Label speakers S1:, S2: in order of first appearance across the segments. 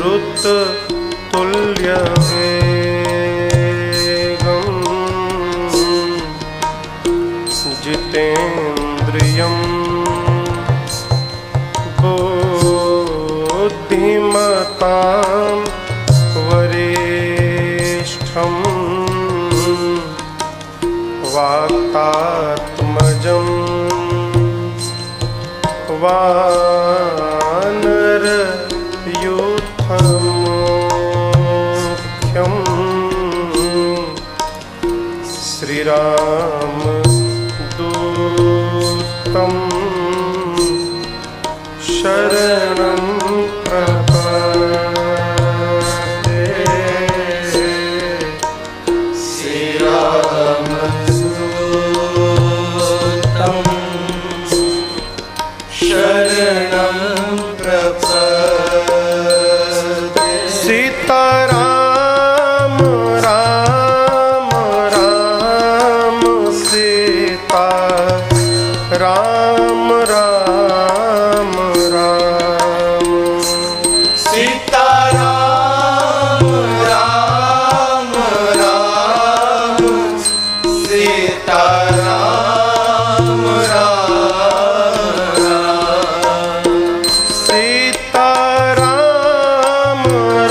S1: मारुत तुल्य वेगं जितेन्द्रियं बुद्धिमतां वरिष्ठं वाक्तात्मजं वानरयूथमुख्यं श्रीरामदूतं शरणं प्रपद्ये। श्रीरामदूतं शरणं प्रपद्ये। सीताराम राम राम सीता राम राम राम सीताराम राम राम सीताराम राम राम सीताराम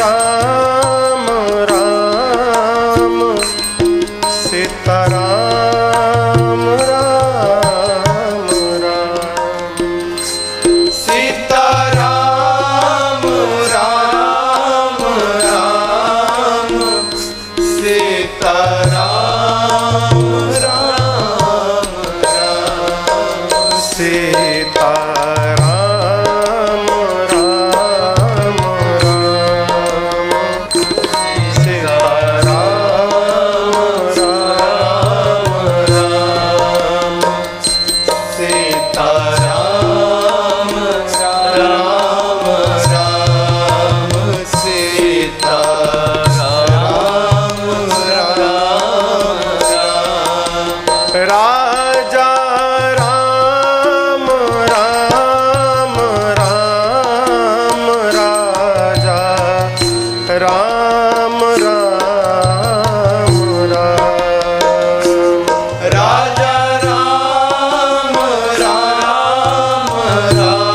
S1: राम राम सीताराम राम राम सीताराम राम राम सीताराम राम राम सीताराम राम राम सीताराम राम राम सीताराम राम राम सीताराम राम राम राजा राम राम राम राजा राम राम राम राजा राम राम राम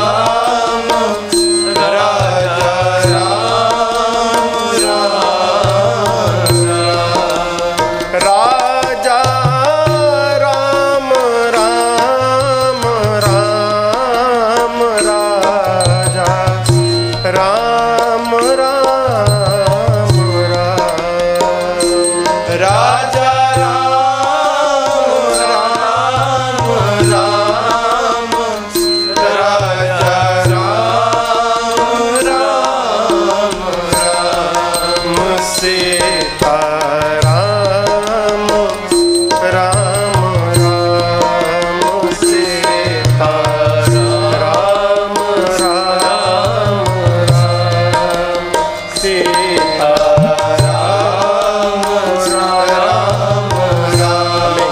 S1: राजा राम राम राजा राम राम राम राजा राम राम राम राजा राम राम राम राजा राम राम राम सीताराम राम राम सीताराम राम राम सीताराम राम राम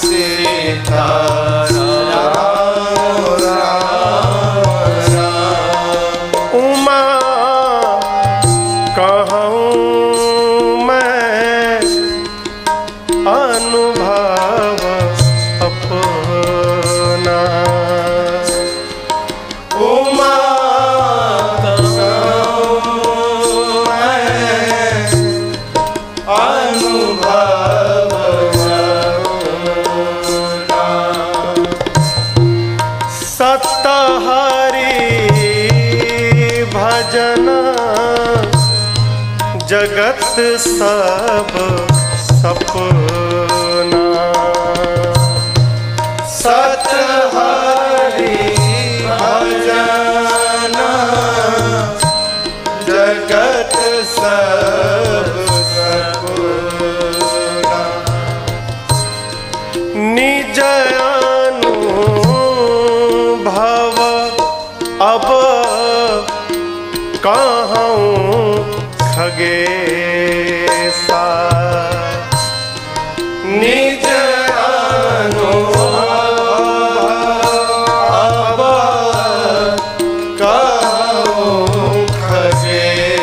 S1: सीताराम राम राम उमा कहूँ मैं अनुभव अपना उमा कहूँ मैं अनुभव अपना सतहरि भजन जगत सब सपना सतहरि भजन जगत सब सपना निज अनुभव अब कहूँ खगेसा निज अनुभव अब कहूँ खगेसा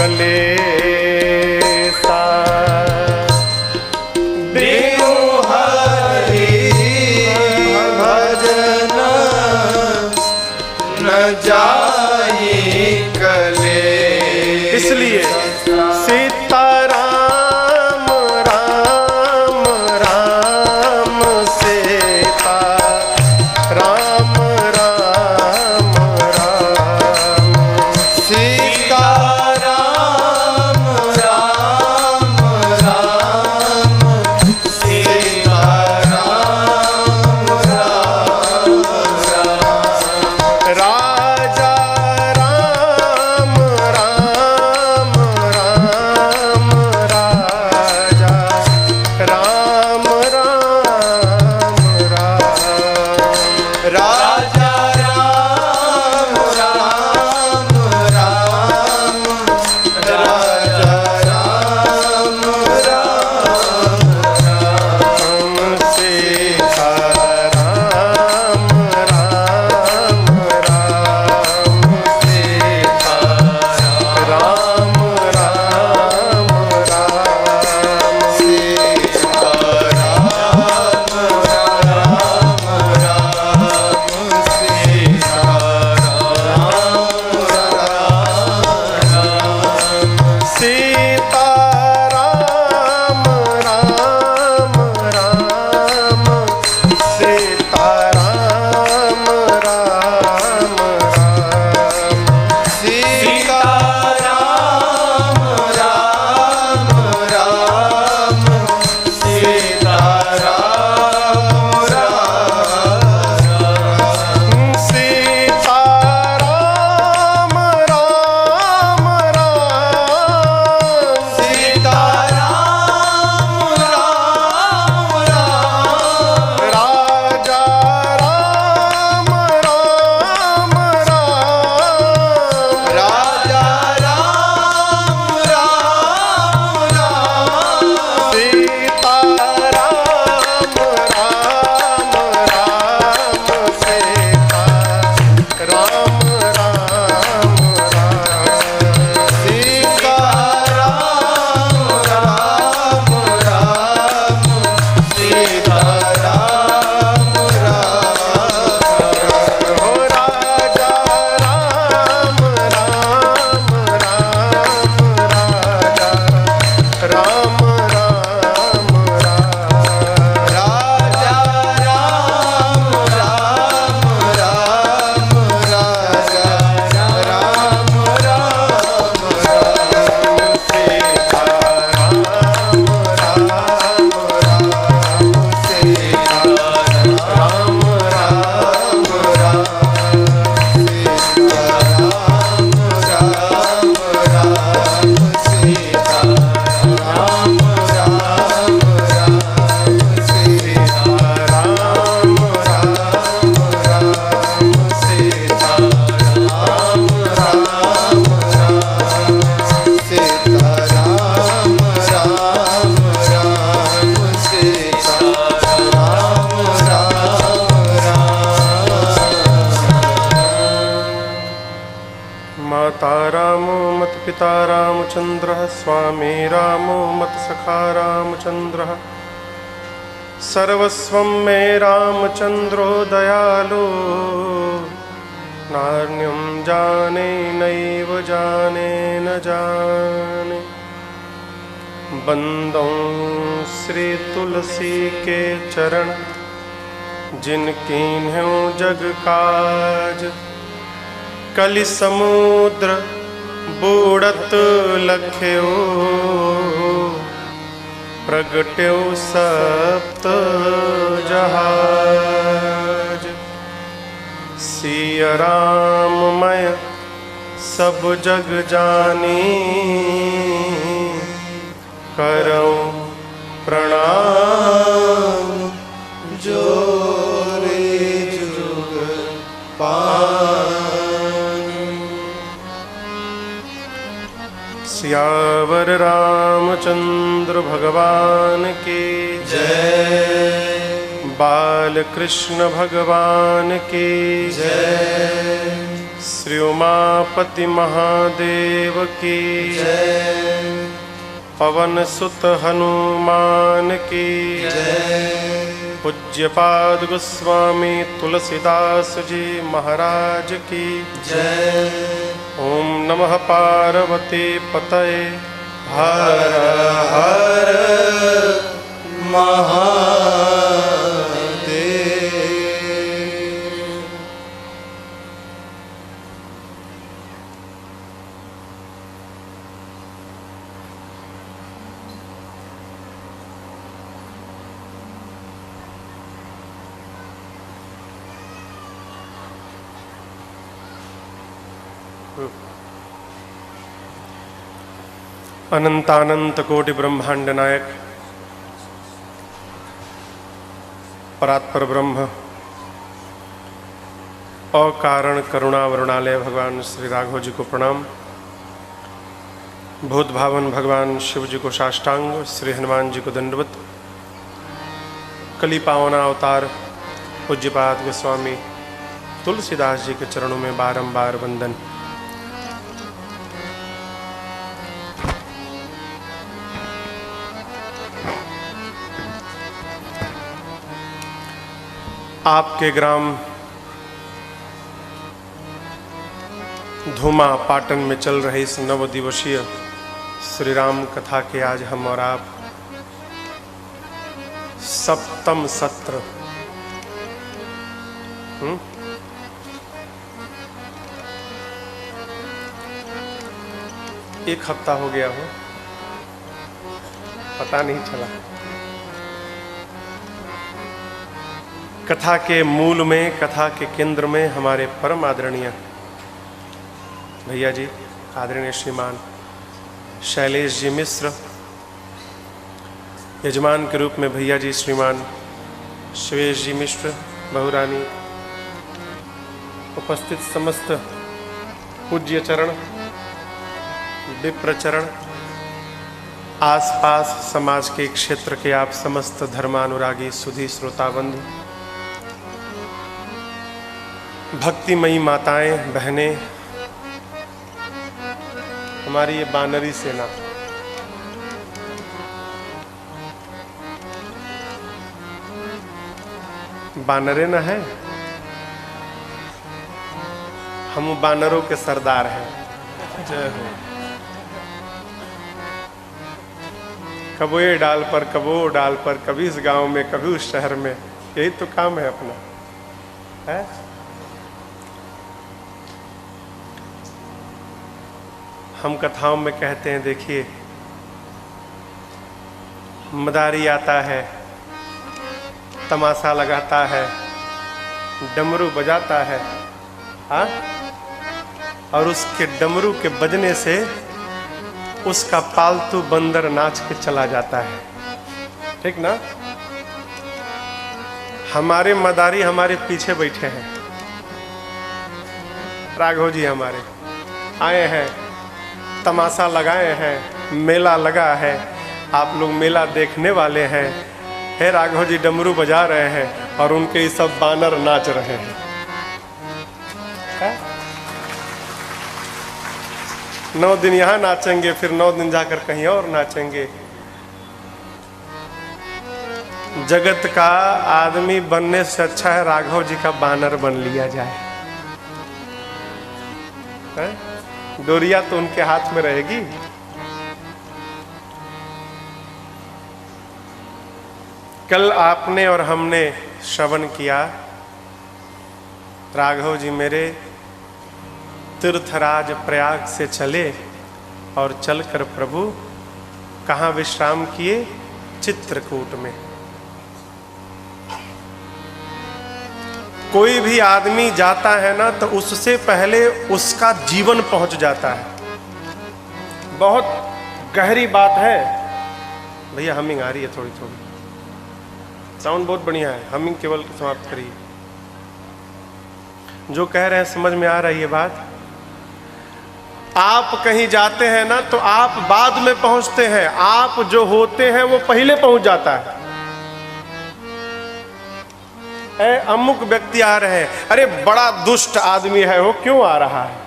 S1: कलेसा। बिनु हरि भजन न जाहि कले। इसलिए सीता राम राम राम सीता राम राम राम सीता राम राम राम सीता राम राम राम राजा राम राम राम राजा राम राम राम राजा राम राम राम राजा राम राम राम सीता राम राम राम सीता राम राम राम सीता राम राम राम सीता राम राम राम सीता राम राम राम सीता राम राम राम सीता राम राम सीता राम राम राम सीता राम राम राम राजा राम राम राम राजा राम राम राम सीता राम राम राम सीता राम राम राम सीता राम राम राम सीता राम राम हो राजा राम राम राम राजा राम राम राम राजा राम राम राम राजा राम राम राम सीता राम राम राम सीता राम राम राम सीता राम राम राम सीता राम राम राम सीता राम राम राम सीता राम राम राम सीता राम राम राम सीता राम राम राम। माता रामो मत पिता रामचंद्रः स्वामी रामो मत सखा रामचंद्रः सर्वस्वं मे रामचंद्रो दयालु नान्यं जाने नैव जाने न जाने। बंदों श्री तुलसी के चरण जिनकीन्ह्यो जग काज कलि समुद्र बूढ़त लख्यो प्रगट्यो सप्त जहाज। सिया राममय सब जग जानी करऊं प्रणाम जोरे जुग पानी। सियावर रामचंद्र भगवान की जय। बाल कृष्ण भगवान की जय। श्री उमापति महादेव की
S2: जय।
S1: पवन सुत हनुमान की
S2: जय।
S1: पूज्यपाद गोस्वामी तुलसीदास जी महाराज की
S2: जय।
S1: ओम नमः पार्वती पतये हर
S2: हर महादेव।
S1: अनंतानंत कोटि ब्रह्मांड नायक परात्पर ब्रह्म अकारण करुणा वरुणालय भगवान श्री राघव जी को प्रणाम। भूत भावन भगवान शिव जी को साष्टांग, श्री हनुमान जी को दंडवत। कली पावना अवतार पूज्यपाद गोस्वामी तुलसीदास जी के चरणों में बारंबार वंदन। आपके ग्राम धूमा पाटन में चल रही इस नवदिवसीय श्री राम कथा के आज हम और आप सप्तम सत्र एक हफ्ता हो गया हो, पता नहीं चला। कथा के मूल में, कथा के केंद्र में हमारे परम आदरणीय भैया जी, आदरणीय श्रीमान शैलेश जी मिश्र, यजमान के रूप में भैया जी श्रीमान श्वेश जी मिश्र, बहुरानी, उपस्थित समस्त पूज्य चरण, विप्र चरण, आसपास समाज के क्षेत्र के आप समस्त धर्मानुरागी सुधी श्रोताबंधु, भक्तिमयी माताएं, बहनें, हमारी ये बानरी सेना, बानरे न है, हम बानरों के सरदार हैं। जय हो। कबो ये डाल पर, कबो डाल पर, कभी इस गांव में, कभी उस शहर में, यही तो काम है अपना, है? हम कथाओं में कहते हैं, देखिए मदारी आता है, तमाशा लगाता है, डमरू बजाता है, हाँ? और उसके डमरू के बजने से उसका पालतू बंदर नाच के चला जाता है, ठीक ना? हमारे मदारी हमारे पीछे बैठे हैं, राघव जी हमारे आए हैं, तमाशा लगाए हैं, मेला लगा है, आप लोग मेला देखने वाले हैं। हे राघव जी डमरू बजा रहे हैं और उनके सब बानर नाच रहे हैं, है? 9 दिन यहाँ नाचेंगे, फिर 9 दिन जाकर कहीं और नाचेंगे। जगत का आदमी बनने से अच्छा है राघव जी का बानर बन लिया जाए, है? डोरिया तो उनके हाथ में रहेगी। कल आपने और हमने श्रवण किया, राघव जी मेरे तीर्थराज प्रयाग से चले और चलकर प्रभु कहाँ विश्राम किए? चित्रकूट में। कोई भी आदमी जाता है ना तो उससे पहले उसका जीवन पहुंच जाता है। बहुत गहरी बात है भैया। हमिंग आ रही है थोड़ी थोड़ी, साउंड बहुत बढ़िया है, हमिंग केवल समाप्त करिए। जो कह रहे हैं समझ में आ रही है बात। आप कहीं जाते हैं ना तो आप बाद में पहुंचते हैं, आप जो होते हैं वो पहले पहुंच जाता है। ए अमुक व्यक्ति आ रहे हैं, अरे बड़ा दुष्ट आदमी है वो, क्यों आ रहा है?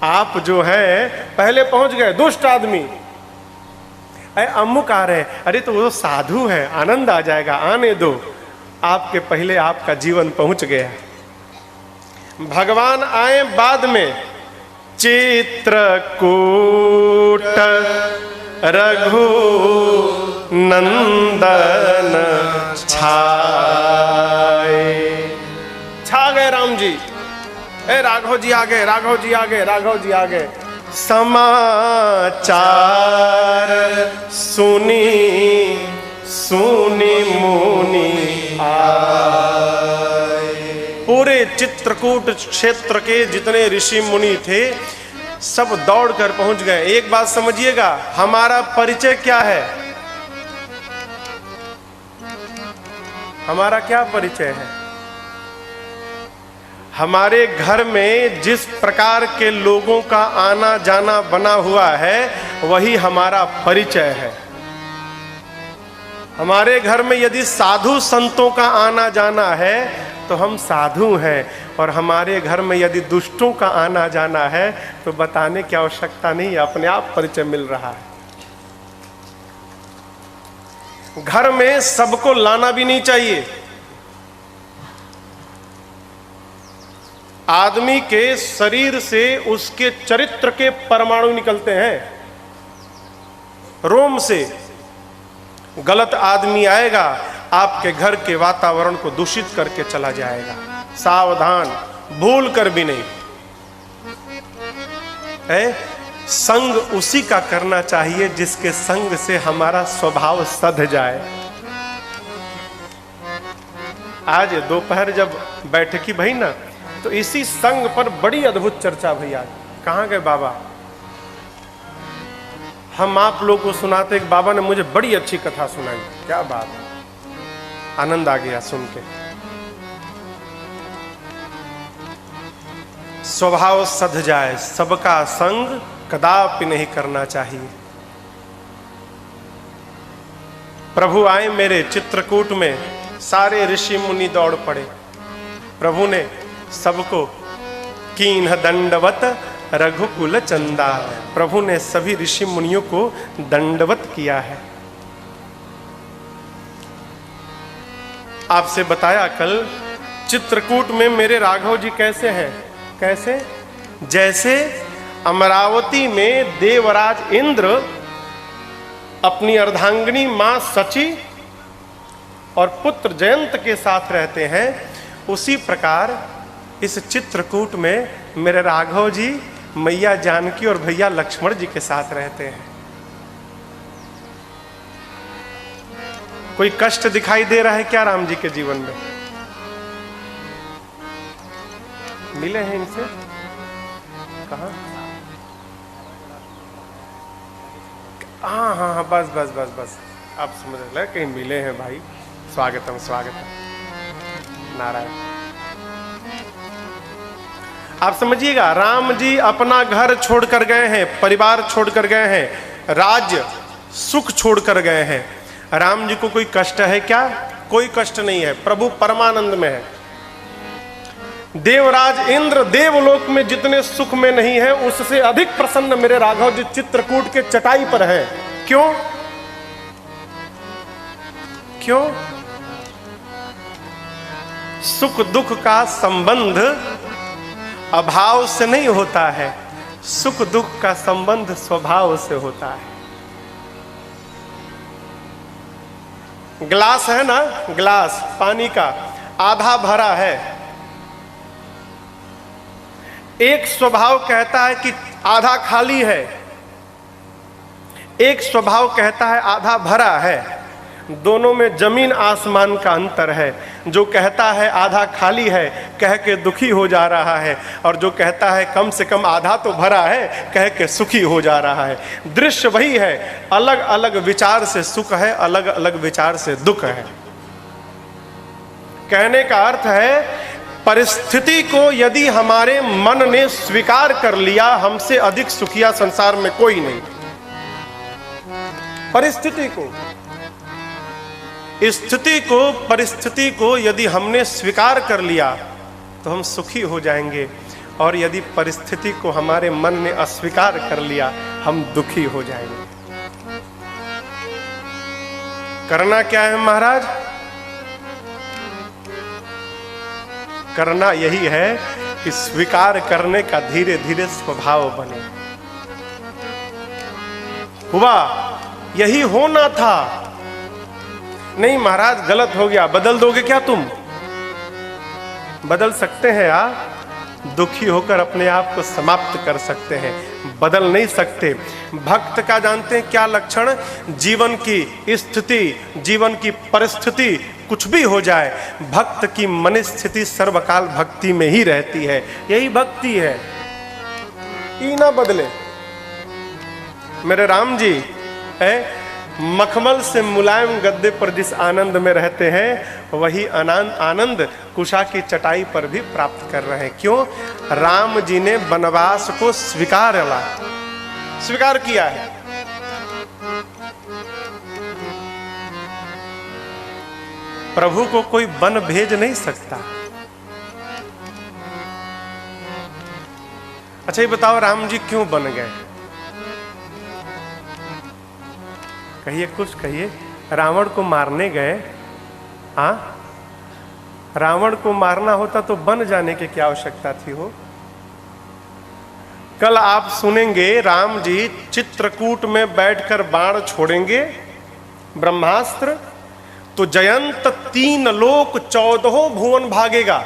S1: आप जो है पहले पहुंच गए, दुष्ट आदमी। अरे अमुक आ रहे हैं, अरे तो वो साधु है, आनंद आ जाएगा, आने दो। आपके पहले आपका जीवन पहुंच गया। भगवान आए बाद में। चित्रकूट रघु नंदन छाए। छा गए राम जी। ए राघव जी आ गए, राघव जी आ गए, राघव जी आ गए। समाचार सुनी सुनी मुनि आए। पूरे चित्रकूट क्षेत्र के जितने ऋषि मुनि थे सब दौड़ कर पहुंच गए। एक बात समझिएगा, हमारा परिचय क्या है? हमारा क्या परिचय है? हमारे घर में जिस प्रकार के लोगों का आना जाना बना हुआ है वही हमारा परिचय है। हमारे घर में यदि साधु संतों का आना जाना है तो हम साधु हैं, और हमारे घर में यदि दुष्टों का आना जाना है तो बताने की आवश्यकता नहीं है, अपने आप परिचय मिल रहा है। घर में सबको लाना भी नहीं चाहिए। आदमी के शरीर से उसके चरित्र के परमाणु निकलते हैं, रोम से। गलत आदमी आएगा, आपके घर के वातावरण को दूषित करके चला जाएगा। सावधान, भूल कर भी नहीं है। संग उसी का करना चाहिए जिसके संग से हमारा स्वभाव सध जाए। आज दोपहर जब बैठकी भई ना, तो इसी संग पर बड़ी अद्भुत चर्चा भई। आज कहाँ गए बाबा? हम आप लोग को सुनाते, एक बाबा ने मुझे बड़ी अच्छी कथा सुनाई। क्या बात, आनंद आ गया सुन के। स्वभाव सध जाए, सबका संग कदापि नहीं करना चाहिए। प्रभु आए मेरे चित्रकूट में, सारे ऋषि मुनि दौड़ पड़े। प्रभु ने सबको कीन्ह दंडवत रघुकुल चंदा, प्रभु ने सभी ऋषि मुनियों को दंडवत किया है। आपसे बताया कल, चित्रकूट में मेरे राघव जी कैसे हैं? कैसे? जैसे अमरावती में देवराज इंद्र अपनी अर्धांगिनी मां सची और पुत्र जयंत के साथ रहते हैं, उसी प्रकार इस चित्रकूट में मेरे राघव जी मैया जानकी और भैया लक्ष्मण जी के साथ रहते हैं। कोई कष्ट दिखाई दे रहा है क्या राम जी के जीवन में? मिले हैं इनसे? कहाँ? हाँ हाँ हाँ, बस बस बस बस, आप समझ रहे, कहीं मिले हैं भाई। स्वागतम स्वागतम, नारायण। आप समझिएगा, राम जी अपना घर छोड़कर गए हैं, परिवार छोड़कर गए हैं, राज्य सुख छोड़कर गए हैं। राम जी को कोई कष्ट है क्या? कोई कष्ट नहीं है, प्रभु परमानंद में है। देवराज इंद्र देवलोक में जितने सुख में नहीं है, उससे अधिक प्रसन्न मेरे राघव जी चित्रकूट के चटाई पर हैं। क्यों? क्यों? सुख दुख का संबंध अभाव से नहीं होता है, सुख दुख का संबंध स्वभाव से होता है। ग्लास है ना, ग्लास पानी का आधा भरा है। एक स्वभाव कहता है कि आधा खाली है, एक स्वभाव कहता है आधा भरा है। दोनों में जमीन आसमान का अंतर है। जो कहता है आधा खाली है कह के दुखी हो जा रहा है, और जो कहता है कम से कम आधा तो भरा है कह के सुखी हो जा रहा है। दृश्य वही है, अलग अलग विचार से सुख है, अलग अलग विचार से दुख है। कहने का अर्थ है, परिस्थिति को यदि हमारे मन ने स्वीकार कर लिया, हमसे अधिक सुखिया संसार में कोई नहीं। परिस्थिति को स्थिति को, परिस्थिति को यदि हमने स्वीकार कर लिया तो हम सुखी हो जाएंगे, और यदि परिस्थिति को हमारे मन ने अस्वीकार कर लिया हम दुखी हो जाएंगे। करना क्या है महाराज? करना यही है कि स्वीकार करने का धीरे धीरे स्वभाव बने। हुआ, यही होना था। नहीं महाराज गलत हो गया, बदल दोगे क्या तुम? बदल सकते हैं आप, दुखी होकर अपने आप को समाप्त कर सकते हैं, बदल नहीं सकते। भक्त का जानते हैं क्या लक्षण? जीवन की स्थिति, जीवन की परिस्थिति कुछ भी हो जाए, भक्त की मन स्थिति सर्वकाल भक्ति में ही रहती है। यही भक्ति है, ई ना बदले। मेरे राम जी है मखमल से मुलायम गद्दे पर जिस आनंद में रहते हैं वही आनंद कुशा की चटाई पर भी प्राप्त कर रहे हैं। क्यों? राम जी ने वनवास को स्वीकार किया है। प्रभु को कोई वन भेज नहीं सकता। अच्छा ये बताओ राम जी क्यों बन गए? कहिए, कुछ कहिए। रावण को मारने गए। हाँ, रावण को मारना होता तो बन जाने की क्या आवश्यकता थी हो? कल आप सुनेंगे राम जी चित्रकूट में बैठकर बाण छोड़ेंगे, ब्रह्मास्त्र, तो जयंत 3 लोक 14 भुवन भागेगा।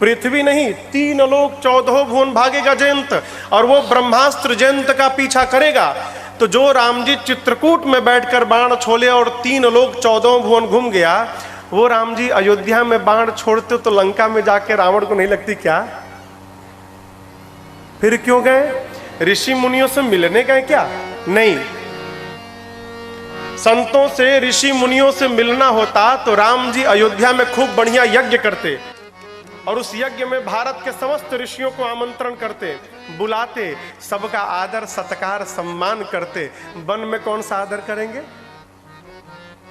S1: पृथ्वी नहीं, 3 लोक 14 भुवन भागेगा जयंत, और वो ब्रह्मास्त्र जयंत का पीछा करेगा। तो जो राम जी चित्रकूट में बैठकर बाण छोले और 3 लोक 14 भुवन घूम गया, वो राम जी अयोध्या में बाण छोड़ते तो लंका में जाके रावण को नहीं लगती क्या? फिर क्यों गए? ऋषि मुनियों से मिलने गए क्या? नहीं। संतों से, ऋषि मुनियों से मिलना होता तो राम जी अयोध्या में खूब बढ़िया यज्ञ करते, और उस यज्ञ में भारत के समस्त ऋषियों को आमंत्रण करते, बुलाते, सबका आदर सत्कार सम्मान करते। वन में कौन सा आदर करेंगे?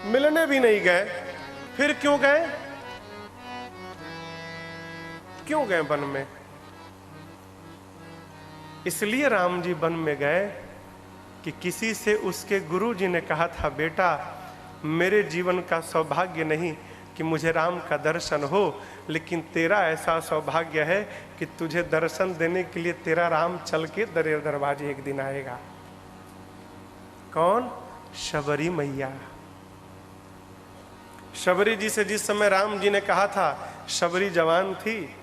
S1: मिलने भी नहीं गए। फिर क्यों गए? क्यों गए वन में? इसलिए राम जी वन में गए कि किसी से उसके गुरु जी ने कहा था, बेटा मेरे जीवन का सौभाग्य नहीं कि मुझे राम का दर्शन हो, लेकिन तेरा ऐसा सौभाग्य है कि तुझे दर्शन देने के लिए तेरा राम चल के दरवाजे एक दिन आएगा। कौन? शबरी मैया। शबरी जी से जिस समय राम जी ने कहा था, शबरी जवान थी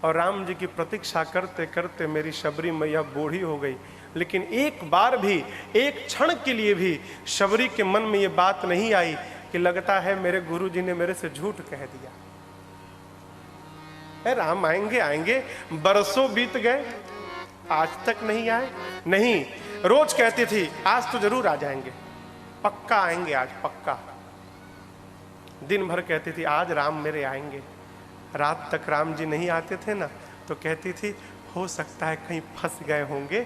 S1: और राम जी की प्रतीक्षा करते करते मेरी शबरी मैया बूढ़ी हो गई, लेकिन एक बार भी, एक क्षण के लिए भी शबरी के मन में ये बात नहीं आई कि लगता है मेरे गुरु जी ने मेरे से झूठ कह दिया। राम आएंगे आएंगे, बरसों बीत गए, आज तक नहीं आए। नहीं, रोज कहती थी आज तो जरूर आ जाएंगे, पक्का आएंगे, आज पक्का। दिन भर कहती थी आज राम मेरे आएंगे। रात तक राम जी नहीं आते थे ना, तो कहती थी हो सकता है कहीं फंस गए होंगे,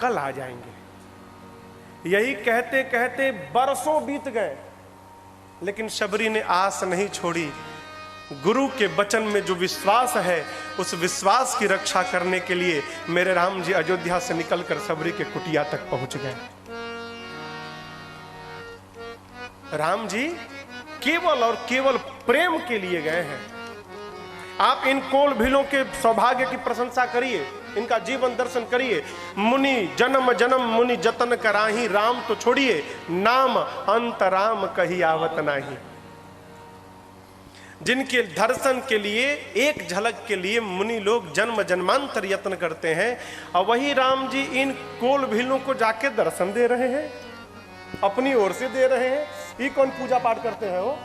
S1: कल आ जाएंगे। यही कहते कहते बरसों बीत गए, लेकिन शबरी ने आस नहीं छोड़ी। गुरु के वचन में जो विश्वास है, उस विश्वास की रक्षा करने के लिए मेरे राम जी अयोध्या से निकलकर शबरी के कुटिया तक पहुंच गए। राम जी केवल और केवल प्रेम के लिए गए हैं। आप इन कोल भीलों के सौभाग्य की प्रशंसा करिए, इनका जीवन दर्शन करिए। मुनि जन्म जन्म मुनि जतन कराही, राम तो छोड़िए नाम अंत राम कही आवत नाही। जिनके दर्शन के लिए, एक झलक के लिए मुनि लोग जन्म जन्मांतर यत्न करते हैं, और वही राम जी इन कोल भीलों को जाके दर्शन दे रहे हैं, अपनी ओर से दे रहे हैं। ये कौन पूजा पाठ करते हैं? वो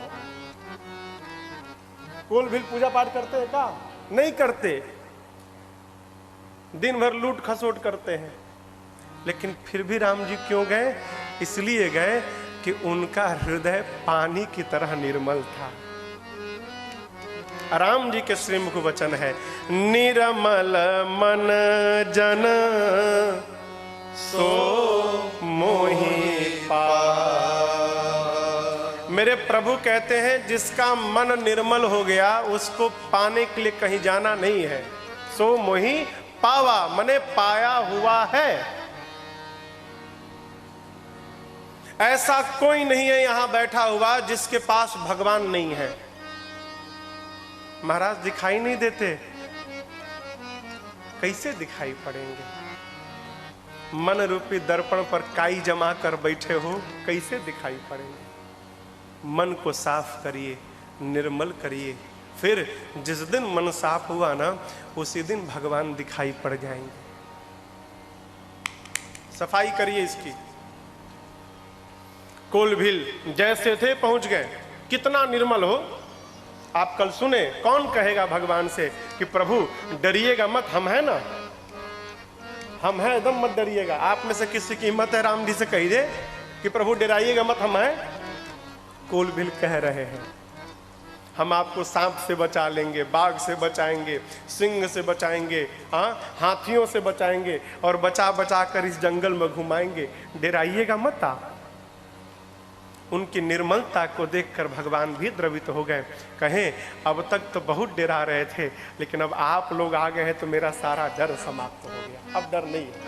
S1: कोल भील पूजा पाठ करते हैं क्या? नहीं करते, दिन भर लूट खसोट करते हैं। लेकिन फिर भी राम जी क्यों गए? इसलिए गए कि उनका हृदय पानी की तरह निर्मल था। राम जी के श्रीमुख वचन है, निर्मल मन जन सो मोहि पाया, मेरे प्रभु कहते हैं जिसका मन निर्मल हो गया उसको पाने के लिए कहीं जाना नहीं है। सो मोहि पावा, मने पाया हुआ है। ऐसा कोई नहीं है यहां बैठा हुआ जिसके पास भगवान नहीं है। महाराज दिखाई नहीं देते, कैसे दिखाई पड़ेंगे? मन रूपी दर्पण पर काई जमा कर बैठे हो, कैसे दिखाई पड़ेंगे? मन को साफ करिए, निर्मल करिए, फिर जिस दिन मन साफ हुआ ना उसी दिन भगवान दिखाई पड़ जाएंगे। सफाई करिए इसकी। कोलभील जैसे थे पहुंच गए, कितना निर्मल हो। आप कल सुने, कौन कहेगा भगवान से कि प्रभु डरिएगा मत, हम हैं ना, हम हैं, एकदम मत डरिएगा। आप में से किसी की हिम्मत है राम जी से कहिए कि प्रभु डराइएगा मत, हम हैं? कोलभील कह रहे हैं हम आपको सांप से बचा लेंगे, बाघ से बचाएंगे, सिंह से बचाएंगे, हाथियों से बचाएंगे और बचा बचा कर इस जंगल में घुमाएंगे, डराइएगा मत आप। उनकी निर्मलता को देखकर भगवान भी द्रवित हो गए। कहें अब तक तो बहुत डरा रहे थे, लेकिन अब आप लोग आ गए हैं तो मेरा सारा डर समाप्त हो गया, अब डर नहीं है।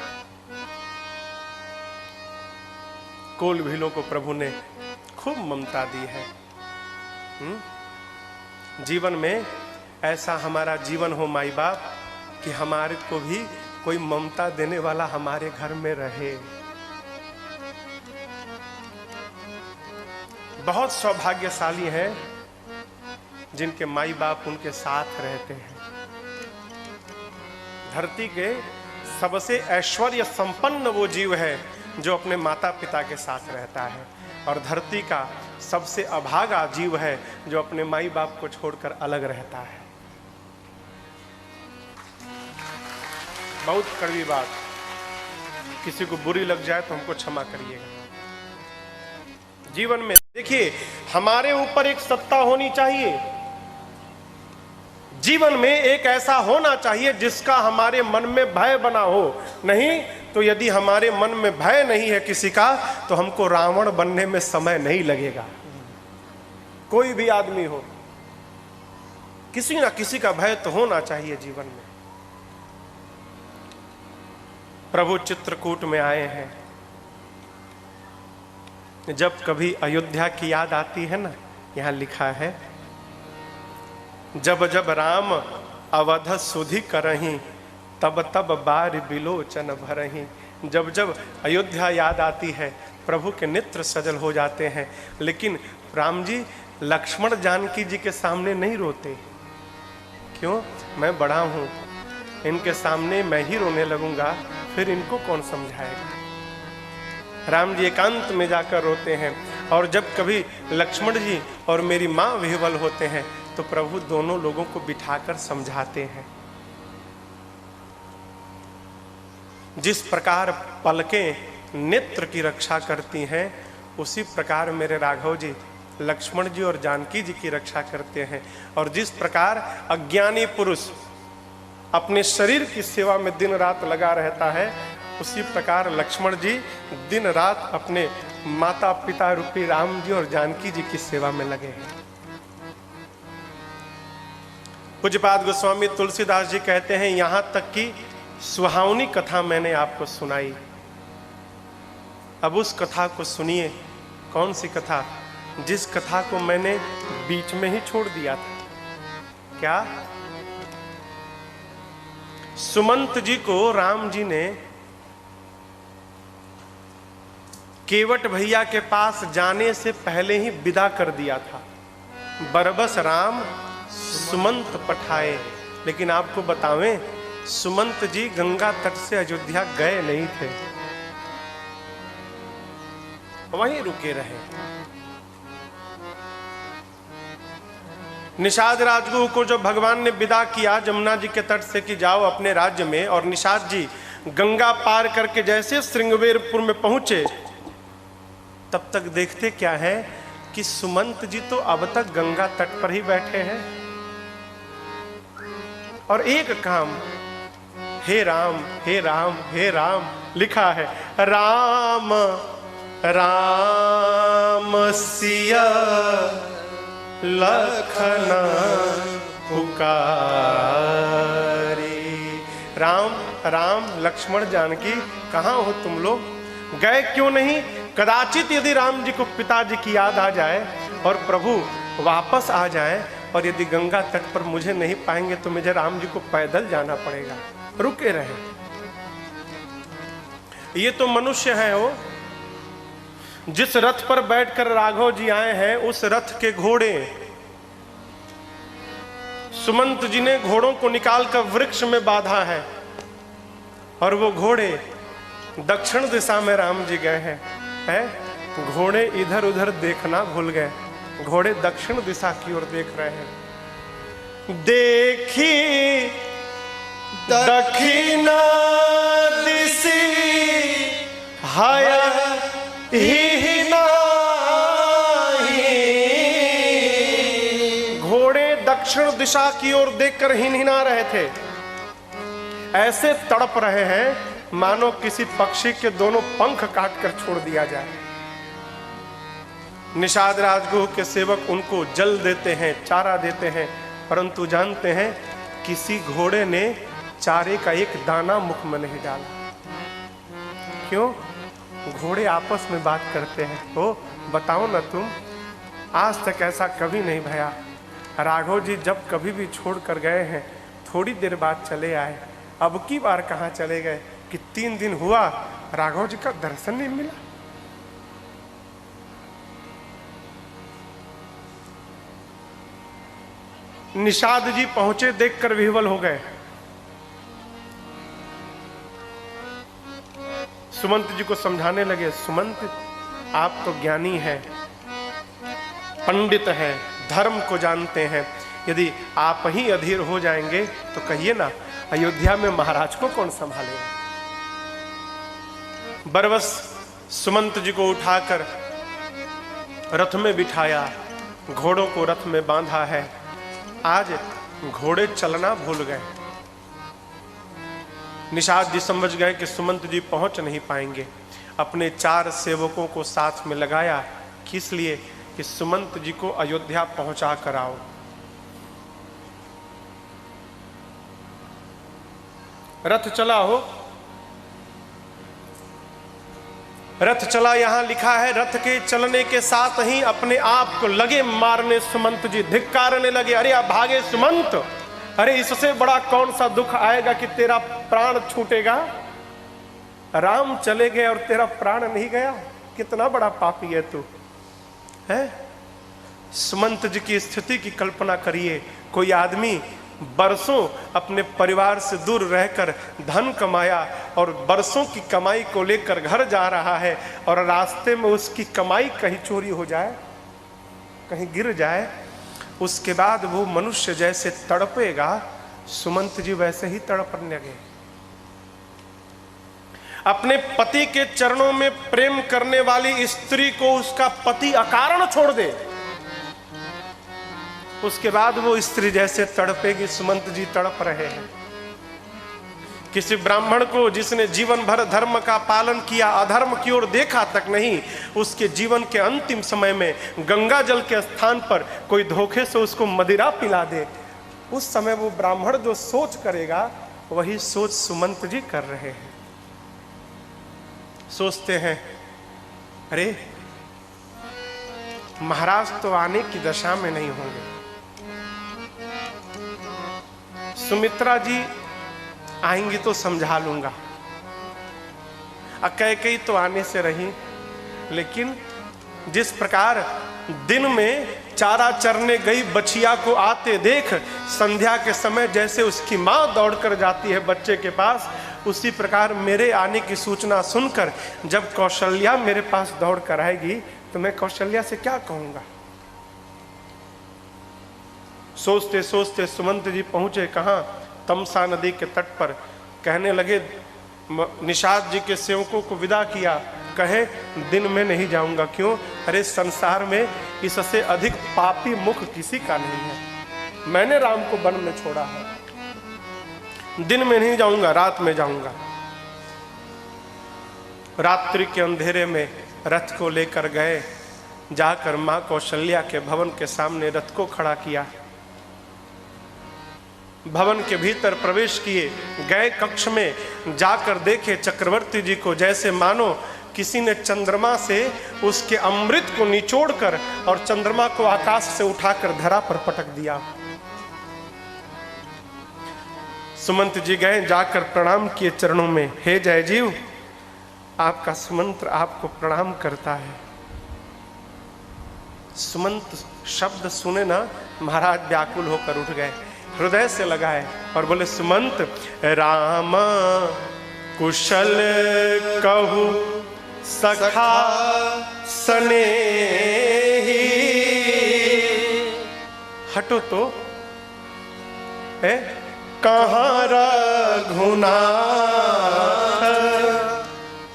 S1: कोलभीलों को प्रभु ने खूब ममता दी है। जीवन में ऐसा हमारा जीवन हो माई बाप कि हमारे को भी कोई ममता देने वाला हमारे घर में रहे। बहुत सौभाग्यशाली हैं जिनके माई बाप उनके साथ रहते हैं। धरती के सबसे ऐश्वर्य संपन्न वो जीव है जो अपने माता पिता के साथ रहता है, और धरती का सबसे अभागा जीव है जो अपने माई बाप को छोड़कर अलग रहता है। बहुत कड़वी बात, किसी को बुरी लग जाए तो हमको क्षमा करिएगा। जीवन में देखिए, हमारे ऊपर एक सत्ता होनी चाहिए। जीवन में एक ऐसा होना चाहिए जिसका हमारे मन में भय बना हो। नहीं तो यदि हमारे मन में भय नहीं है किसी का, तो हमको रावण बनने में समय नहीं लगेगा। कोई भी आदमी हो, किसी ना किसी का भय तो होना चाहिए जीवन में। प्रभु चित्रकूट में आए हैं। जब कभी अयोध्या की याद आती है ना, यहां लिखा है, जब जब राम अवध सुधि करहीं, तब तब बार बिलोचन भरहीं। जब जब अयोध्या याद आती है, प्रभु के नेत्र सजल हो जाते हैं। लेकिन राम जी लक्ष्मण जानकी जी के सामने नहीं रोते। क्यों? मैं बड़ा हूं, इनके सामने मैं ही रोने लगूंगा, फिर इनको कौन समझाएगा। राम जी एकांत में जाकर रोते हैं। और जब कभी लक्ष्मण जी और मेरी माँ विह्वल होते हैं तो प्रभु दोनों लोगों को बिठाकर समझाते हैं। जिस प्रकार पलकें नेत्र की रक्षा करती हैं, उसी प्रकार मेरे राघव जी लक्ष्मण जी और जानकी जी की रक्षा करते हैं। और जिस प्रकार अज्ञानी पुरुष अपने शरीर की सेवा में दिन रात लगा रहता है, उसी प्रकार लक्ष्मण जी दिन रात अपने माता पिता रूपी राम जी और जानकी जी की सेवा में लगे हैं। पूज्यपाद गोस्वामी तुलसीदास जी कहते हैं, यहां तक कि सुहावनी कथा मैंने आपको सुनाई, अब उस कथा को सुनिए। कौन सी कथा? जिस कथा को मैंने बीच में ही छोड़ दिया था। क्या? सुमंत जी को राम जी ने केवट भैया के पास जाने से पहले ही विदा कर दिया था। बरबस राम सुमंत पठाए। लेकिन आपको बतावें, सुमंत जी गंगा तट से अयोध्या गए नहीं थे, वहीं रुके रहे। निषाद राजगुरु को जब भगवान ने विदा किया जमुना जी के तट से कि जाओ अपने राज्य में, और निषाद जी गंगा पार करके जैसे श्रृंगवेरपुर में पहुंचे, तब तक देखते क्या है कि सुमंत जी तो अब तक गंगा तट पर ही बैठे हैं। और एक काम, हे राम हे राम हे राम लिखा है। राम राम सिया लखन पुकारी। राम राम लक्ष्मण जानकी कहाँ हो तुम लोग, गए क्यों नहीं? कदाचित यदि राम जी को पिताजी की याद आ जाए और प्रभु वापस आ जाए और यदि गंगा तट पर मुझे नहीं पाएंगे तो मुझे राम जी को पैदल जाना पड़ेगा। रुके रहे। ये तो मनुष्य है वो, जिस रथ पर बैठकर राघव जी आए हैं उस रथ के घोड़े, सुमंत जी ने घोड़ों को निकालकर वृक्ष में बांधा है और वो घोड़े दक्षिण दिशा में राम जी गए हैं। घोड़े इधर उधर देखना भूल गए, घोड़े दक्षिण दिशा की ओर देख रहे हैं। देखी दक्षिण दिशि हाय ही नाही। घोड़े दक्षिण दिशा की ओर देखकर हिनहिना रहे थे, ऐसे तड़प रहे हैं मानो किसी पक्षी के दोनों पंख काटकर छोड़ दिया जाए। निषाद राजगुह के सेवक उनको जल देते हैं, चारा देते हैं, परंतु जानते हैं किसी घोड़े ने चारे का एक दाना मुख में नहीं डाला। क्यों? घोड़े आपस में बात करते हैं। ओ बताओ ना तुम, आज तक ऐसा कभी नहीं भया। राघव जी जब कभी भी छोड़ कर गए हैं थोड़ी देर बाद चले आए, अब की बार कहाँ चले गए कि 3 दिन हुआ राघव जी का दर्शन नहीं मिला। निषाद जी पहुंचे, देखकर विह्वल हो गए। सुमंत जी को समझाने लगे, सुमंत आप तो ज्ञानी हैं, पंडित हैं, धर्म को जानते हैं, यदि आप ही अधीर हो जाएंगे तो कहिए ना अयोध्या में महाराज को कौन संभालेगा। बरबस सुमंत जी को उठाकर रथ में बिठाया, घोड़ों को रथ में बांधा है। आज घोड़े चलना भूल गए। निषाद जी समझ गए कि सुमंत जी पहुंच नहीं पाएंगे। अपने 4 सेवकों को साथ में लगाया, किस लिए? कि सुमंत जी को अयोध्या पहुंचा कर आओ। रथ चला हो, रथ चला, यहां लिखा है रथ के चलने के साथ ही अपने आप को लगे मारने सुमंत जी, धिक्कारने लगे। अरे आप भागे सुमंत, अरे इससे बड़ा कौन सा दुख आएगा कि तेरा प्राण छूटेगा। राम चले गए और तेरा प्राण नहीं गया, कितना बड़ा पापी है तू, है? सुमंत जी की स्थिति की कल्पना करिए। कोई आदमी बरसों अपने परिवार से दूर रहकर धन कमाया और बरसों की कमाई को लेकर घर जा रहा है और रास्ते में उसकी कमाई कहीं चोरी हो जाए, कहीं गिर जाए, उसके बाद वो मनुष्य जैसे तड़पेगा, सुमंत जी वैसे ही तड़पने लगे। अपने पति के चरणों में प्रेम करने वाली स्त्री को उसका पति अकारण छोड़ दे, उसके बाद वो स्त्री जैसे तड़पेगी, सुमंत जी तड़प रहे हैं। किसी ब्राह्मण को जिसने जीवन भर धर्म का पालन किया, अधर्म की ओर देखा तक नहीं, उसके जीवन के अंतिम समय में गंगा जल के स्थान पर कोई धोखे से उसको मदिरा पिला दे, उस समय वो ब्राह्मण जो सोच करेगा वही सोच सुमंत जी कर रहे हैं। सोचते हैं अरे महाराज तो आने की दशा में नहीं होंगे, सुमित्रा जी आएंगी तो समझा लूंगा, कैकेयी तो आने से रही, लेकिन जिस प्रकार दिन में चारा चरने गई बछिया को आते देख संध्या के समय जैसे उसकी माँ दौड़कर जाती है बच्चे के पास, उसी प्रकार मेरे आने की सूचना सुनकर जब कौशल्या मेरे पास दौड़ कर आएगी तो मैं कौशल्या से क्या कहूंगा। सोचते सोचते सुमंत जी पहुंचे कहाँ? तमसा नदी के तट पर। कहने लगे, निषाद जी के सेवकों को विदा किया, कहे दिन में नहीं जाऊंगा। क्यों? अरे संसार में इससे अधिक पापी मुख किसी का नहीं है, मैंने राम को वन में छोड़ा है, दिन में नहीं जाऊंगा, रात में जाऊंगा। रात्रि के अंधेरे में रथ को लेकर गए, जाकर माँ कौशल्या के भवन के सामने रथ को खड़ा किया। भवन के भीतर प्रवेश किए, गए कक्ष में, जाकर देखे चक्रवर्ती जी को जैसे मानो किसी ने चंद्रमा से उसके अमृत को निचोड़कर और चंद्रमा को आकाश से उठाकर धरा पर पटक दिया। सुमंत जी गए, जाकर प्रणाम किए चरणों में, हे जयजीव, आपका सुमंत्र आपको प्रणाम करता है। सुमंत शब्द सुने ना, महाराज व्याकुल होकर उठ गए, हृदय से लगाए और बोले, सुमंत राम कुशल कहु सखा सनेही। हटो तो, कहाँ रघुनाथ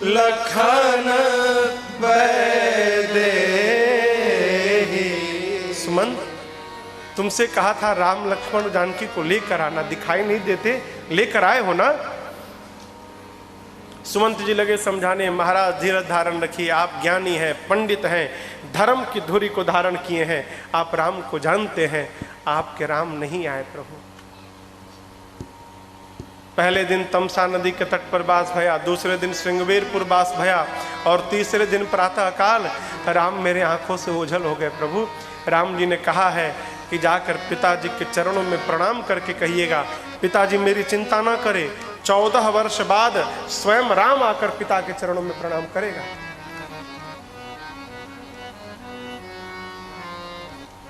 S1: लखन बैदेही। सुमंत, तुमसे कहा था राम लक्ष्मण जानकी को लेकर आना, दिखाई नहीं देते, लेकर आए हो ना। सुमंत जी लगे समझाने, महाराज धीरज धारण रखिए, आप ज्ञानी हैं, पंडित हैं, धर्म की धुरी को धारण किए हैं, आप राम को जानते हैं, आपके राम नहीं आए प्रभु। पहले दिन तमसा नदी के तट पर बास भया, दूसरे दिन श्रृंगवेरपुर बास भया और तीसरे दिन प्रातः काल राम मेरे आंखों से ओझल हो गए प्रभु। राम जी ने कहा है कि जाकर पिताजी के चरणों में प्रणाम करके कहिएगा, पिताजी मेरी चिंता ना करे, 14 वर्ष बाद स्वयं राम आकर पिता के चरणों में प्रणाम करेगा।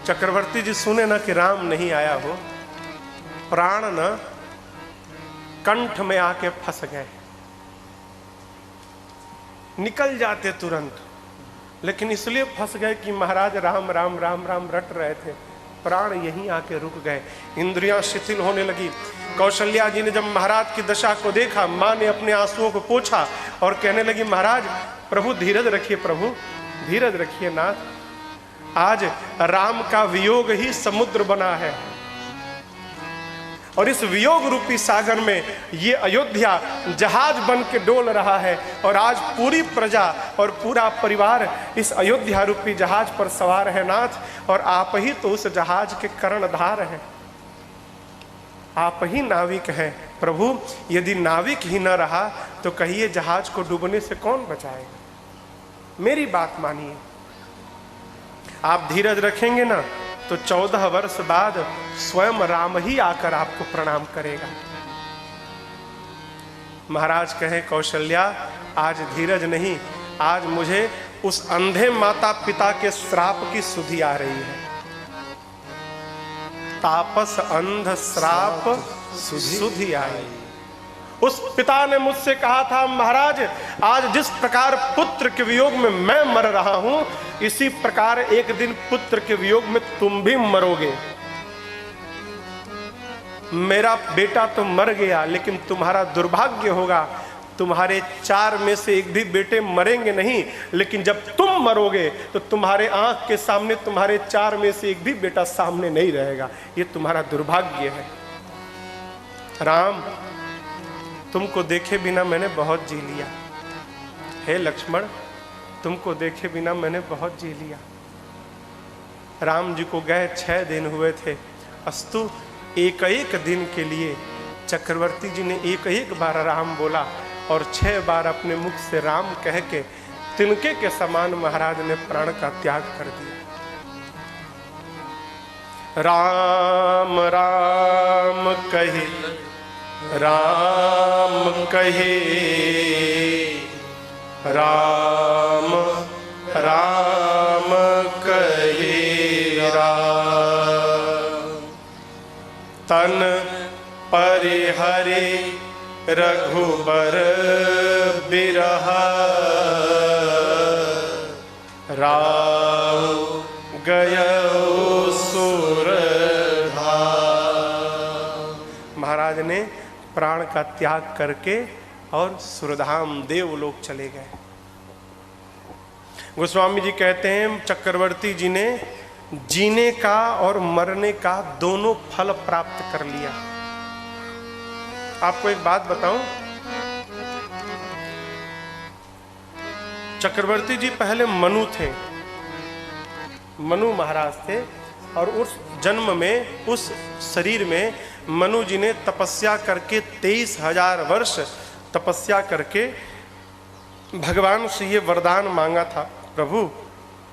S1: चक्रवर्ती जी सुने ना कि राम नहीं आया हो, प्राण न कंठ में आके फंस गए, निकल जाते तुरंत, लेकिन इसलिए फंस गए कि महाराज राम राम राम राम रट रहे थे, प्राण यहीं आके रुक गए, इंद्रियां शिथिल होने लगी। कौशल्या जी ने जब महाराज की दशा को देखा, माँ ने अपने आंसुओं को पोंछा और कहने लगी, महाराज प्रभु धीरज रखिए, प्रभु धीरज रखिए नाथ, आज राम का वियोग ही समुद्र बना है और इस वियोग रूपी सागर में ये अयोध्या जहाज बन के डोल रहा है और आज पूरी प्रजा और पूरा परिवार इस अयोध्या रूपी जहाज पर सवार है नाथ, और आप ही तो उस जहाज के कर्णधार हैं, आप ही नाविक हैं प्रभु। यदि नाविक ही न रहा तो कहिए जहाज को डूबने से कौन बचाएगा। मेरी बात मानिए, आप धीरज रखेंगे ना तो 14 वर्ष बाद स्वयं राम ही आकर आपको प्रणाम करेगा। महाराज कहें, कौशल्या आज धीरज नहीं, आज मुझे उस अंधे माता पिता के श्राप की सुधि आ रही है। तापस अंध श्राप सुधि आई। उस पिता ने मुझसे कहा था, महाराज आज जिस प्रकार पुत्र के वियोग में मैं मर रहा हूं, इसी प्रकार एक दिन पुत्र के वियोग में तुम भी मरोगे। मेरा बेटा तो मर गया, लेकिन तुम्हारा दुर्भाग्य होगा, तुम्हारे 4 में से एक भी बेटे मरेंगे नहीं, लेकिन जब तुम मरोगे तो तुम्हारे आंख के सामने तुम्हारे 4 में से एक भी बेटा सामने नहीं रहेगा। ये तुम्हारा दुर्भाग्य है। राम, तुमको देखे बिना मैंने बहुत जी लिया। हे लक्ष्मण, तुमको देखे बिना मैंने बहुत जी लिया। राम जी को गए 6 दिन हुए थे, अस्तु एक एक दिन के लिए चक्रवर्ती जी ने एक एक बार राम बोला और 6 बार अपने मुख से राम कह के तिनके के समान महाराज ने प्राण का त्याग कर दिया। राम राम कहे, राम कहे, राम राम कहे राम। तन परिहरे रघुबर बिरहा, राम गयो सुरधा। महाराज ने प्राण का त्याग करके और सुरधाम देवलोक चले गए। गोस्वामी जी कहते हैं, चक्रवर्ती जी ने जीने का और मरने का दोनों फल प्राप्त कर लिया। आपको एक बात बताऊं, चक्रवर्ती जी पहले मनु थे, मनु महाराज थे, और उस जन्म में, उस शरीर में मनु जी ने तपस्या करके 23,000 वर्ष तपस्या करके भगवान से ये वरदान मांगा था, प्रभु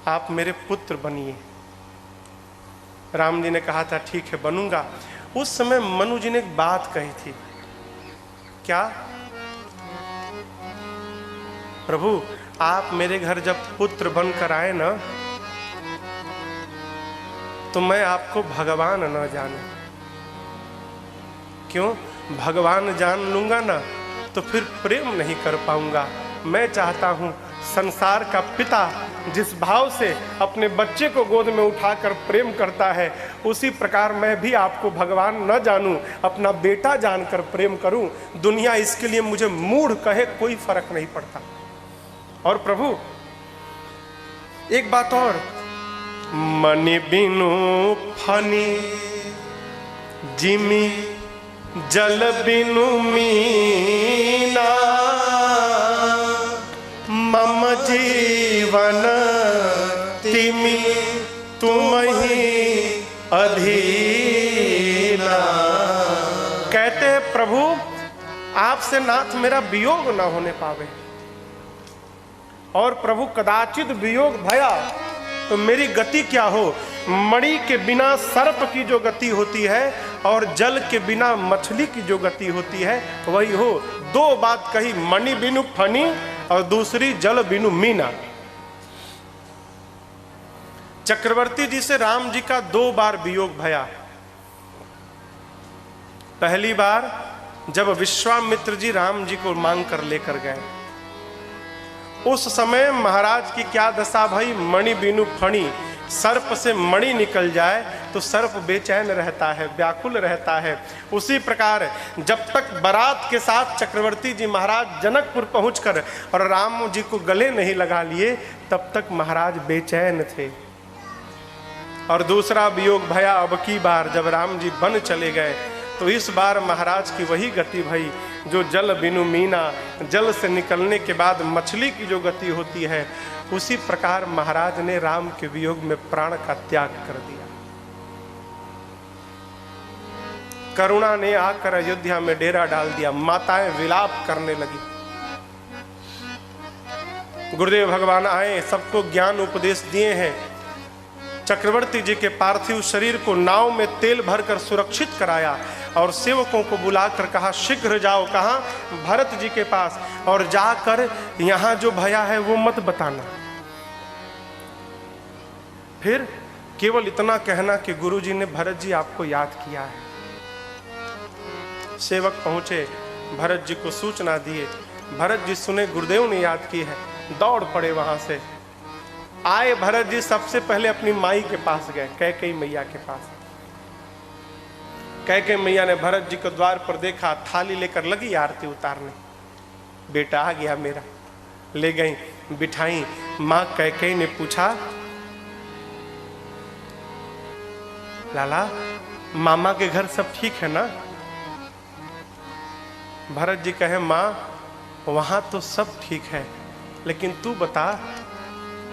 S1: आप मेरे पुत्र बनिए। राम जी ने कहा था ठीक है बनूंगा। उस समय मनु जी ने एक बात कही थी, क्या? प्रभु आप मेरे घर जब पुत्र बनकर आए ना, तो मैं आपको भगवान न जानूं। क्यों? भगवान जान लूंगा ना तो फिर प्रेम नहीं कर पाऊंगा। मैं चाहता हूं संसार का पिता जिस भाव से अपने बच्चे को गोद में उठाकर प्रेम करता है, उसी प्रकार मैं भी आपको भगवान न जानूं, अपना बेटा जानकर प्रेम करूं। दुनिया इसके लिए मुझे मूढ़ कहे, कोई फर्क नहीं पड़ता। और प्रभु एक बात और, मनि बिनु फनी जिमी जल बिनु मीना, मम जीवन तिमि तुम ही अधीना। कहते हैं प्रभु आपसे नाथ मेरा वियोग न होने पावे, और प्रभु कदाचित वियोग भया तो मेरी गति क्या हो? मणि के बिना सर्प की जो गति होती है और जल के बिना मछली की जो गति होती है वही हो। दो बात कही, मणि बिनु फनी और दूसरी जल बिनु मीना। चक्रवर्ती जी से राम जी का 2 बार वियोग भया। पहली बार जब विश्वामित्र जी राम जी को मांग कर लेकर गए, उस समय महाराज की क्या दशा भई? मणि बिनु फणी, सर्प से मणि निकल जाए तो सर्प बेचैन रहता है, व्याकुल रहता है। उसी प्रकार जब तक बारात के साथ चक्रवर्ती जी महाराज जनकपुर पहुंचकर और राम जी को गले नहीं लगा लिए, तब तक महाराज बेचैन थे। और दूसरा वियोग भया अब की बार जब राम जी वन चले गए, तो इस बार महाराज की वही गति भई जो जल बिनु मीना, जल से निकलने के बाद मछली की जो गति होती है, उसी प्रकार महाराज ने राम के वियोग में प्राण का त्याग कर दिया। करुणा ने आकर अयोध्या में डेरा डाल दिया, माताएं विलाप करने लगी। गुरुदेव भगवान आए, सबको ज्ञान उपदेश दिए हैं। चक्रवर्ती जी के पार्थिव शरीर को नाव में तेल भरकर सुरक्षित कराया और सेवकों को बुलाकर कहा शीघ्र जाओ, कहाँ? भरत जी के पास, और जाकर यहाँ जो भया है वो मत बताना। फिर केवल इतना कहना कि गुरु जी ने भरत जी आपको याद किया है। सेवक पहुंचे, भरत जी को सूचना दिए। भरत जी सुने गुरुदेव ने याद की है, दौड़ पड़े। वहां से आए भरत जी, सबसे पहले अपनी माई के पास गए, कैकेयी मैया के पास। कैकेयी मैया ने भरत जी को द्वार पर देखा, थाली लेकर लगी आरती उतारने। बेटा आ गया मेरा, ले गई, बिठाई। माँ कैकेयी ने पूछा, लाला मामा के घर सब ठीक है ना? भरत जी कहे, माँ वहां तो सब ठीक है, लेकिन तू बता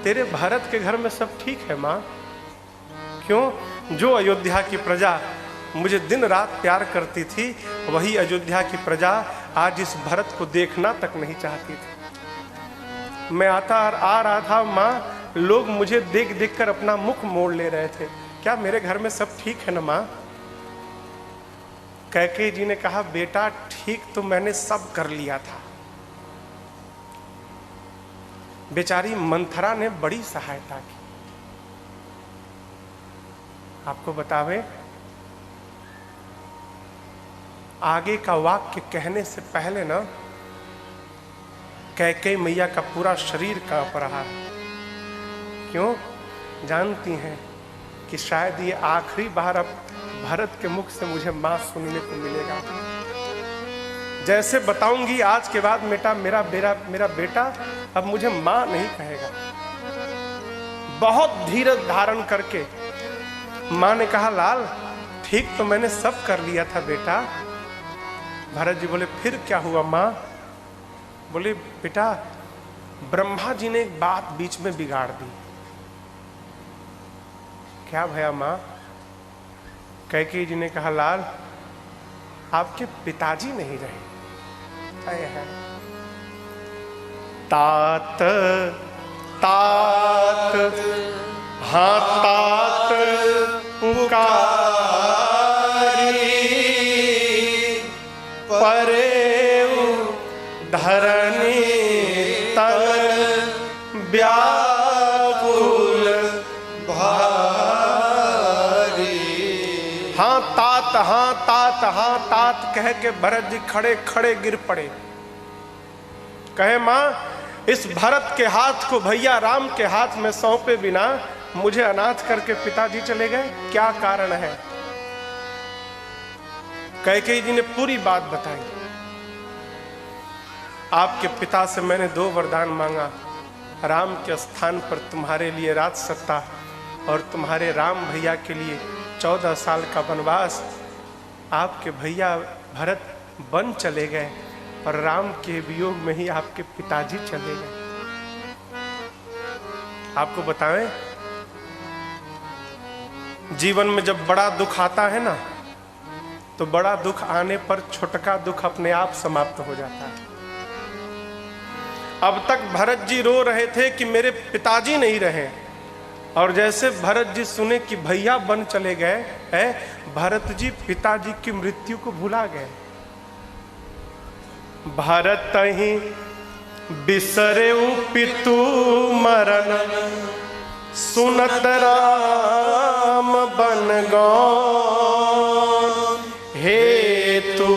S1: तेरे भरत के घर में सब ठीक है माँ? क्यों? जो अयोध्या की प्रजा मुझे दिन रात प्यार करती थी, वही अयोध्या की प्रजा आज इस भरत को देखना तक नहीं चाहती थी। मैं आ रहा था माँ, लोग मुझे देख देख कर अपना मुख मोड़ ले रहे थे। क्या मेरे घर में सब ठीक है ना माँ? कैकेयी जी ने कहा, बेटा ठीक तो मैंने सब कर लिया था। बेचारी मंथरा ने बड़ी सहायता की। आपको बतावे, आगे का वाक्य कहने से पहले ना कैकेयी मैया का पूरा शरीर कांप रहा। क्यों? जानती हैं कि शायद ये आखिरी बार अब भरत के मुख से मुझे मां सुनने को मिलेगा। जैसे बताऊंगी आज के बाद बेटा मेरा बेटा अब मुझे मां नहीं कहेगा। बहुत धीरज धारण करके मां ने कहा, लाल ठीक तो मैंने सब कर लिया था बेटा। भरत जी बोले, फिर क्या हुआ मां? बोले, बेटा ब्रह्मा जी ने एक बात बीच में बिगाड़ दी। क्या भैया माँ? कैकेयी जी ने कहा, लाल आपके पिताजी नहीं रहे। आए हैं तात तात, हाँ तात पुकारी, परे धरणी तल व्याकुल भारी। हाँ तात, हाँ तात, हाँ तात कह के भरत जी खड़े खड़े गिर पड़े। कहे, मां इस भरत के हाथ को भैया राम के हाथ में सौंपे बिना मुझे अनाथ करके पिताजी चले गए, क्या कारण है? कैकेयी जी ने पूरी बात बताई। आपके पिता से मैंने 2 वरदान मांगा, राम के स्थान पर तुम्हारे लिए राज सत्ता और तुम्हारे राम भैया के लिए 14 साल का वनवास। आपके भैया भरत वन चले गए और राम के वियोग में ही आपके पिताजी चले गए। आपको बताएं, जीवन में जब बड़ा दुख आता है ना, तो बड़ा दुख आने पर छोटका दुख अपने आप समाप्त हो जाता है। अब तक भरत जी रो रहे थे कि मेरे पिताजी नहीं रहे, और जैसे भरत जी सुने कि भैया वन चले गए हैं, भरत जी पिताजी की मृत्यु को भुला गए। भरत ही बिसरे पितु मरण, सुनत राम बन गौन, हेतु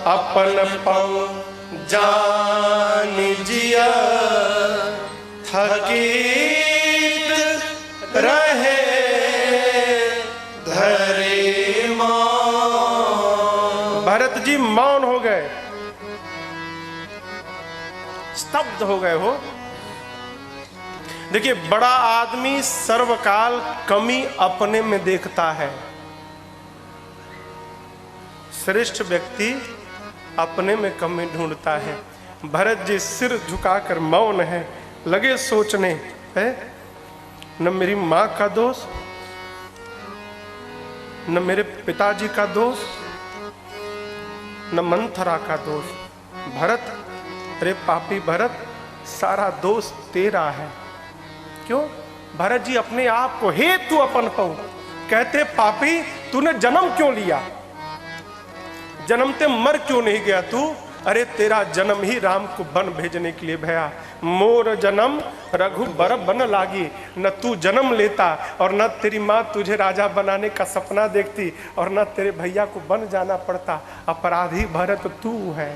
S1: अपन पौ जान जिया, थकीत रहे धरे मौन। भरत जी मौन हो गए, स्तब्ध हो गए हो। देखिए, बड़ा आदमी सर्वकाल कमी अपने में देखता है, श्रेष्ठ व्यक्ति अपने में कमी ढूंढता है। भरत जी सिर झुकाकर मौन है, लगे सोचने, है न मेरी माँ का दोष, न मेरे पिताजी का दोष, न मंथरा का दोष। भरत, अरे पापी भरत, सारा दोष तेरा है। क्यों? भरत जी अपने आप को हेतु अपन पाऊं कहते, पापी तूने जन्म क्यों लिया? जन्मते मर क्यों नहीं गया तू? अरे तेरा जन्म ही राम को वन भेजने के लिए भया। मोर जन्म रघुबर बन लागी, न तू जन्म लेता और न तेरी माँ तुझे राजा बनाने का सपना देखती और न तेरे भैया को वन जाना पड़ता। अपराधी भरत तू है।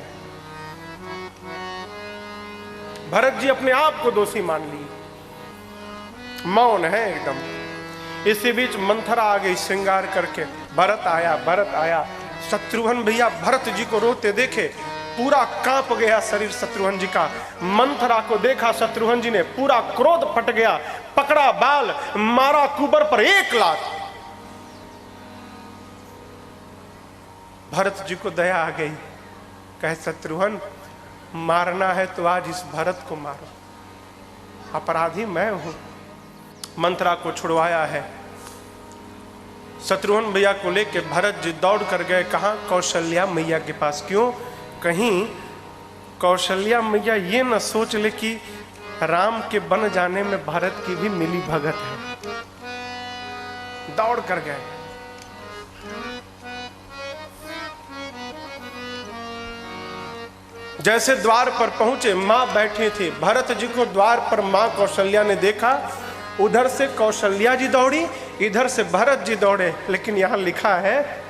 S1: भरत जी अपने आप को दोषी मान ली, मौन है एकदम। इसी बीच मंथरा आ गई श्रृंगार करके। भरत आया, भरत आया। शत्रुघ्न भैया भरत जी को रोते देखे, पूरा कांप गया शरीर शत्रुघ्न जी का। मंथरा को देखा शत्रुघ्न जी ने, पूरा क्रोध फट गया, पकड़ा बाल, मारा कुबर पर 1 लात। भरत जी को दया आ गई, कहे शत्रुघ्न मारना है तो आज इस भरत को मारो, अपराधी मैं हूं। मंथरा को छुड़वाया है। शत्रुघ्न भैया को लेके भरत जी दौड़ कर गए, कहाँ? कौशल्या मैया के पास। क्यों? कहीं कौशल्या मैया ये न सोच ले कि राम के बन जाने में भरत की भी मिली भगत है। दौड़ कर गए। जैसे द्वार पर पहुंचे, मां बैठी थी। भरत जी को द्वार पर मां कौशल्या ने देखा, उधर से कौशल्या जी दौड़ी, इधर से भरत जी दौड़े। लेकिन यहां लिखा है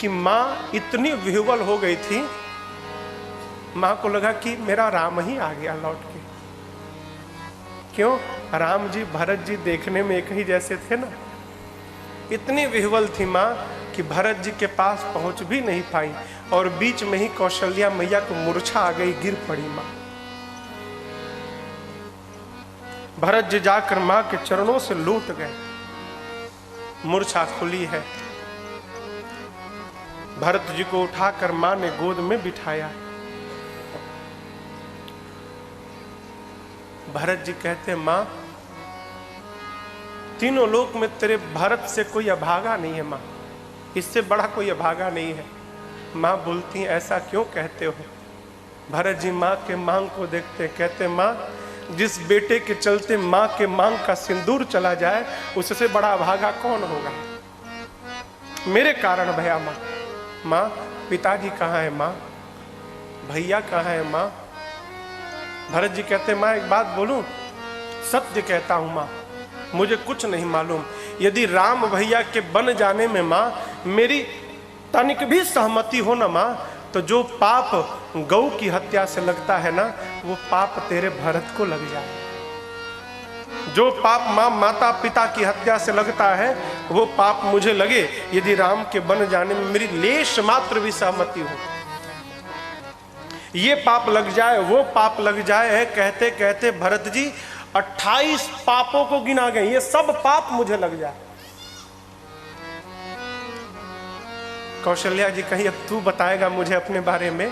S1: कि मां इतनी विह्वल हो गई थी, मां को लगा कि मेरा राम ही आ गया लौट के। क्यों? राम जी भरत जी देखने में एक ही जैसे थे ना। इतनी विह्वल थी मां कि भरत जी के पास पहुंच भी नहीं पाई, और बीच में ही कौशल्या मैया को मूर्छा आ गई, गिर पड़ी मां। भरत जी जाकर मां के चरणों से लूट गए। मूर्छा खुली है। भरत जी को उठाकर मां ने गोद में बिठाया। भरत जी कहते माँ, तीनों लोक में तेरे भरत से कोई अभागा नहीं है माँ, इससे बड़ा कोई अभागा नहीं है। माँ बोलती हैं ऐसा क्यों कहते हो? भरत जी माँ के मांग को देखते कहते माँ, जिस बेटे के चलते माँ के मांग का सिंदूर चला जाए उससे बड़ा अभागा कौन होगा? मेरे कारण भैया माँ। माँ पिताजी कहाँ है माँ? भैया कहाँ है माँ? भरत जी कहते माँ एक बात बोलूं, सत्य कहता हूं माँ, मुझे कुछ नहीं मालूम। यदि राम भैया के बन जाने में माँ मेरी तनिक भी सहमति हो ना माँ, तो जो पाप गौ की हत्या से लगता है ना, वो पाप तेरे भरत को लग जाए। जो पाप माँ माता पिता की हत्या से लगता है, वो पाप मुझे लगे यदि राम के बन जाने में मेरी लेश मात्र भी सहमति हो। ये पाप लग जाए, वो पाप लग जाए। कहते कहते भरत जी 28 पापों को गिना गए, ये सब पाप मुझे लग जाए। कौशल्या जी कहीं अब तू बताएगा मुझे अपने बारे में?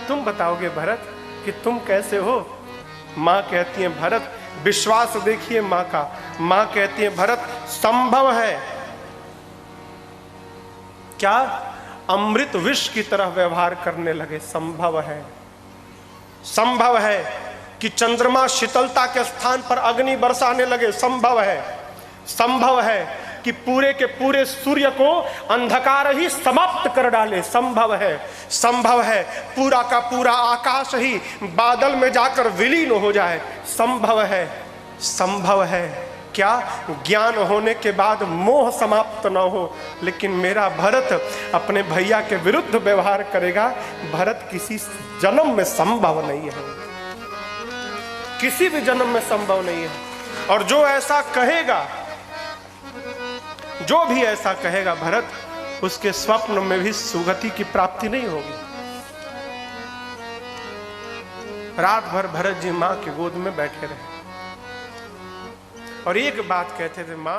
S1: तुम बताओगे भरत कि तुम कैसे हो? माँ कहती है भरत, विश्वास देखिए माँ का। माँ कहती है भरत, संभव है क्या? अमृत विष की तरह व्यवहार करने लगे। संभव है, संभव है कि चंद्रमा शीतलता के स्थान पर अग्नि बरसाने लगे। संभव है, संभव है कि पूरे के पूरे सूर्य को अंधकार ही समाप्त कर डाले। संभव है, संभव है पूरा का पूरा आकाश ही बादल में जाकर विलीन हो जाए। संभव है, संभव है क्या? ज्ञान होने के बाद मोह समाप्त न हो। लेकिन मेरा भरत अपने भैया के विरुद्ध व्यवहार करेगा। भरत किसी जन्म में संभव नहीं है, किसी भी जन्म में संभव नहीं है। और जो ऐसा कहेगा, जो भी ऐसा कहेगा भरत, उसके स्वप्न में भी सुगति की प्राप्ति नहीं होगी। रात भर भरत जी मां के गोद में बैठे रहे और एक बात कहते थे, मां